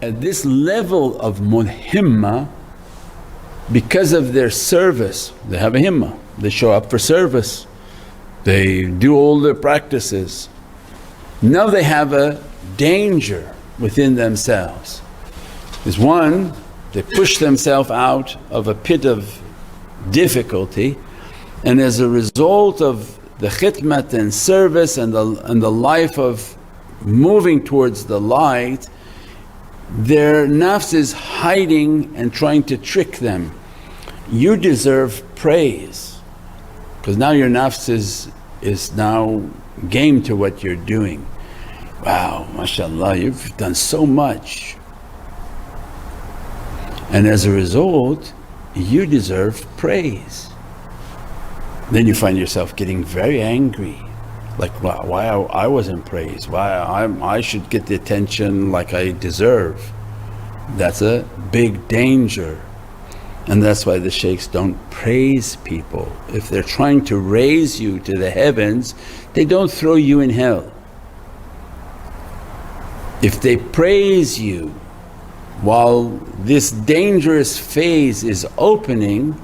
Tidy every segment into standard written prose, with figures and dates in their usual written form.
at this level of mulhimma, because of their service, they have a himmah, they show up for service, they do all their practices. Now they have a danger within themselves. Is one, they push themselves out of a pit of difficulty, and as a result of the khidmat and service and the life of moving towards the light, their nafs is hiding and trying to trick them. You deserve praise because now your nafs is now game to what you're doing. Wow, mashaAllah, you've done so much. And as a result, you deserve praise. Then you find yourself getting very angry, like why I wasn't praised, why I should get the attention like I deserve. That's a big danger. And that's why the shaykhs don't praise people. If they're trying to raise you to the heavens, they don't throw you in hell. If they praise you while this dangerous phase is opening,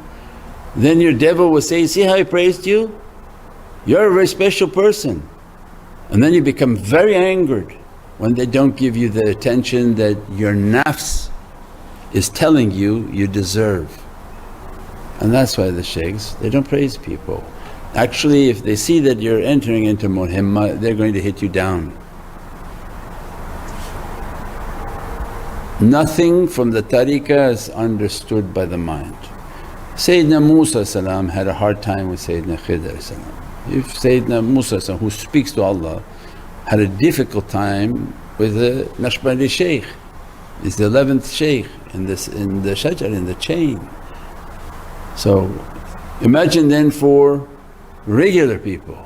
then your devil will say, see how I praised you? You're a very special person. And then you become very angered when they don't give you the attention that your nafs is telling you you deserve. And that's why the shaykhs, they don't praise people. Actually if they see that you're entering into mulhimma, they're going to hit you down. Nothing from the tariqah is understood by the mind. Sayyidina Musa had a hard time with Sayyidina Khidr. If Sayyidina Musa who speaks to Allah had a difficult time with the Naqshbandi shaykh, is the 11th shaykh in the shajar, in the chain. So imagine then for regular people.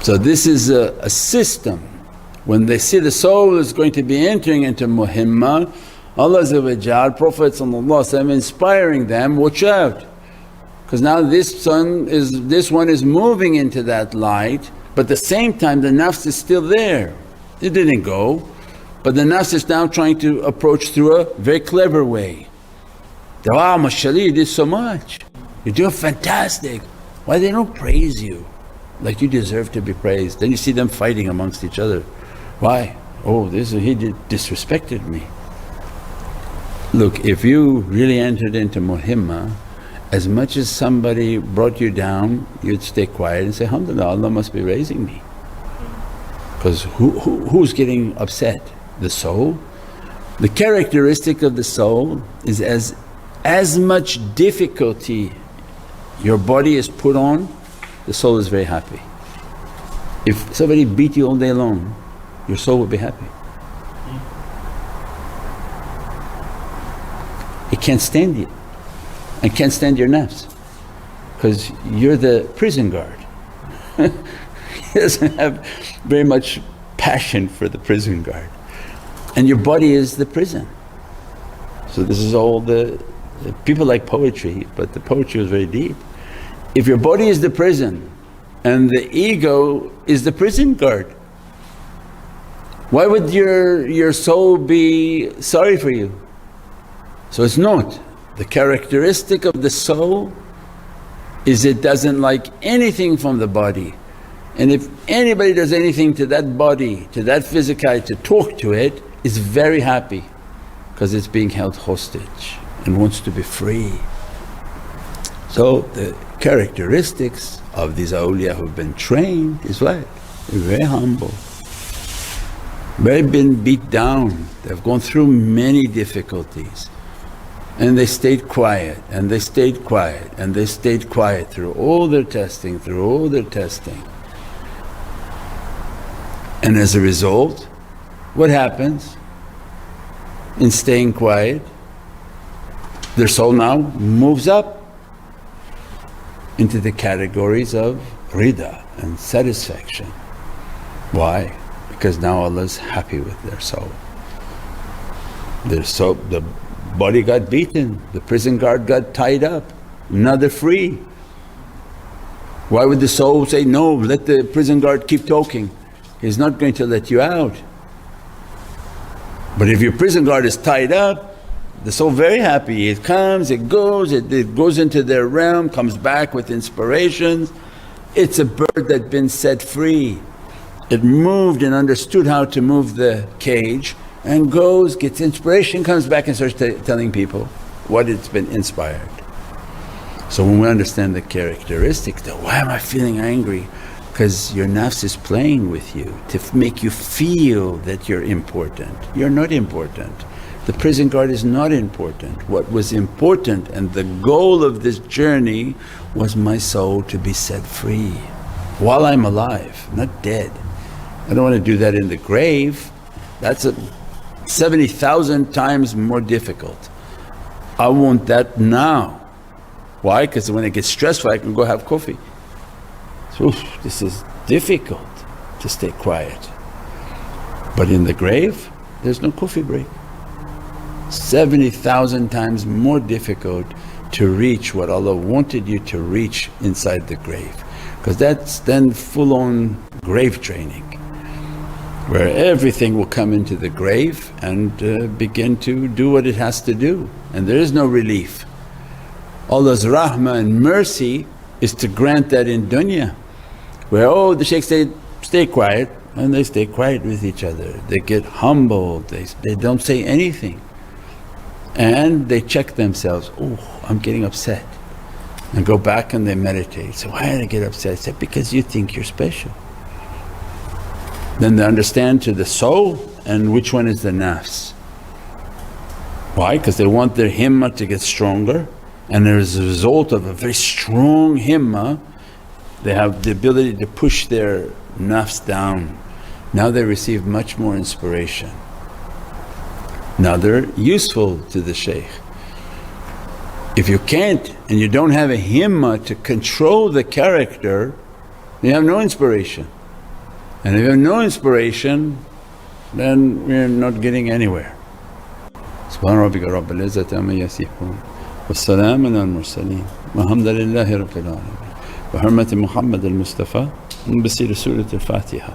So this is a system. When they see the soul is going to be entering into muhimma, Allah Prophet inspiring them, watch out because now this one is moving into that light, but at the same time the nafs is still there. It didn't go, but the nafs is now trying to approach through a very clever way. Wow, mashaAllah, you did so much, you're doing fantastic. Why they don't praise you like you deserve to be praised? Then you see them fighting amongst each other. Why? Oh, he disrespected me. Look, if you really entered into muhimma, as much as somebody brought you down, you'd stay quiet and say, alhamdulillah, Allah must be raising me. Because who's getting upset? The soul. The characteristic of the soul is as much difficulty your body is put on, the soul is very happy. If somebody beat you all day long, your soul will be happy. It can't stand you and can't stand your nafs because you're the prison guard. He doesn't have very much passion for the prison guard and your body is the prison. So this is all people like poetry, but the poetry was very deep. If your body is the prison and the ego is the prison guard, why would your soul be sorry for you? So it's not. The characteristic of the soul is it doesn't like anything from the body, and if anybody does anything to that body, to that physicality, to talk to it, is very happy because it's being held hostage and wants to be free. So the characteristics of these awliya who've been trained is what? They're very humble. They've been beat down, they've gone through many difficulties and they stayed quiet and they stayed quiet and they stayed quiet through all their testing, And as a result, what happens in staying quiet? Their soul now moves up into the categories of rida and satisfaction. Why? Because now Allah is happy with their soul. The body got beaten, the prison guard got tied up, now they're free. Why would the soul say, no, let the prison guard keep talking, he's not going to let you out? But if your prison guard is tied up, the soul very happy, it comes, it goes into their realm, comes back with inspirations. It's a bird that's been set free. It moved and understood how to move the cage and goes, gets inspiration, comes back and starts telling people what it's been inspired. So when we understand the characteristics, that why am I feeling angry? Because your nafs is playing with you to make you feel that you're important. You're not important. The prison guard is not important. What was important and the goal of this journey was my soul to be set free while I'm alive, not dead. I don't want to do that in the grave. That's 70,000 times more difficult. I want that now. Why? Because when it gets stressful I can go have coffee. So this is difficult to stay quiet. But in the grave there's no coffee break. 70,000 times more difficult to reach what Allah wanted you to reach inside the grave, because that's then full-on grave training where everything will come into the grave and begin to do what it has to do, and there is no relief. Allah's rahmah and mercy is to grant that in dunya where, oh, the shaykh said, stay quiet, and they stay quiet with each other. They get humbled, they don't say anything. And they check themselves, oh, I'm getting upset, and go back and they meditate. So why did I get upset? I said, because you think you're special. Then they understand to the soul and which one is the nafs. Why? Because they want their himmah to get stronger, and as a result of a very strong himmah they have the ability to push their nafs down. Now they receive much more inspiration. Now they're useful to the shaykh. If you can't and you don't have a himmah to control the character, you have no inspiration. And if you have no inspiration, then we're not getting anywhere. Subhana rabbika rabbil izzati amma yasifoon wa salaamun al mursaleen walhamdulillahi rabbil alameen. Bi hurmati Muhammad al Mustafa bi siri Surat al Fatiha.